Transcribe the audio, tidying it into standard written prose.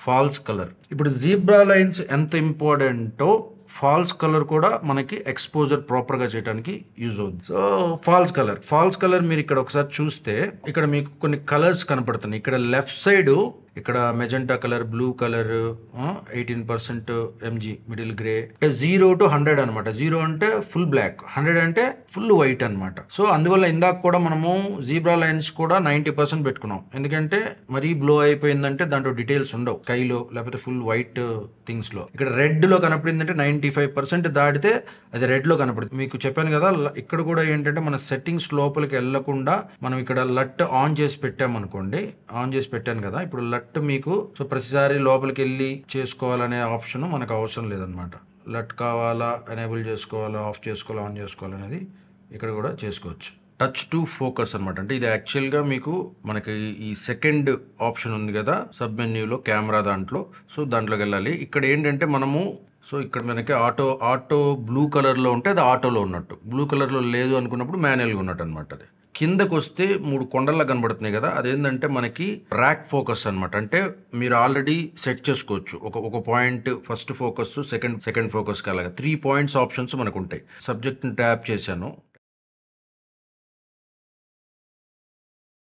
Falls colour. ఇప్పుడు zebra lines ఎంత ఇంపార్టెంటో ఫాల్స్ కలర్ కూడా మనకి ఎక్స్పోజర్ ప్రాపర్గా చేయడానికి యూజ్ అవుతుంది. సో ఫాల్స్ కలర్ మీరు ఇక్కడ ఒకసారి చూస్తే ఇక్కడ మీకు కొన్ని కలర్స్ కనపడుతున్నాయి. ఇక్కడ లెఫ్ట్ సైడ్ ఇక్కడ magenta colour, blue colour, 18% mg middle grey, అంటే 0 to 100 అనమాట. 0 అంటే ఫుల్ బ్లాక్, 100 అంటే ఫుల్ వైట్ అనమాట. సో అందువల్ల ఇందాక కూడా మనము జీబ్రా లైన్స్ కూడా 90% పెట్టుకున్నాం. ఎందుకంటే మరీ బ్లో అయిపోయిందంటే దాంట్లో డీటెయిల్స్ ఉండవు స్కైలో, లేకపోతే ఫుల్ వైట్ థింగ్స్ లో. ఇక్కడ రెడ్ లో కనపడిందంటే 95% దాటితే అది రెడ్ లో కనపడుతుంది. మీకు చెప్పాను కదా, ఇక్కడ కూడా ఏంటంటే మన సెట్టింగ్స్ లోపలికి వెళ్లకుండా మనం ఇక్కడ లట్ ఆన్ చేసి పెట్టామనుకోండి, ఆన్ చేసి పెట్టాను కదా, ఇప్పుడు లట్ మీకు సో ప్రతిసారి లోపలికి వెళ్ళి చేసుకోవాలనే ఆప్షన్ మనకు అవసరం లేదనమాట. లట్ కావాలా, ఎనేబుల్ చేసుకోవాలా, ఆఫ్ చేసుకోవాలా, ఆన్ చేసుకోవాలనేది ఇక్కడ కూడా చేసుకోవచ్చు. టచ్ టు ఫోకస్ అనమాట. అంటే ఇది యాక్చువల్గా మీకు మనకి ఈ సెకండ్ ఆప్షన్ ఉంది కదా సబ్ మెన్యూలో, కెమెరా దాంట్లో. సో దాంట్లోకి వెళ్ళాలి. ఇక్కడ ఏంటంటే మనము సో ఇక్కడ మనకి ఆటో బ్లూ కలర్లో ఉంటే అది ఆటోలో ఉన్నట్టు, బ్లూ కలర్లో లేదు అనుకున్నప్పుడు మాన్యువల్గా ఉన్నట్టు అనమాట. అది కిందకు వస్తే 3 కొండల్లా కనబడుతున్నాయి కదా, అదేంటంటే మనకి ర్యాక్ ఫోకస్ అనమాట. అంటే మీరు ఆల్రెడీ సెట్ చేసుకోవచ్చు ఒక point, first focus, second focus కి అలాగా 3 పాయింట్స్ ఆప్షన్స్ మనకు ఉంటాయి. సబ్జెక్ట్ని ట్యాప్ చేశాను,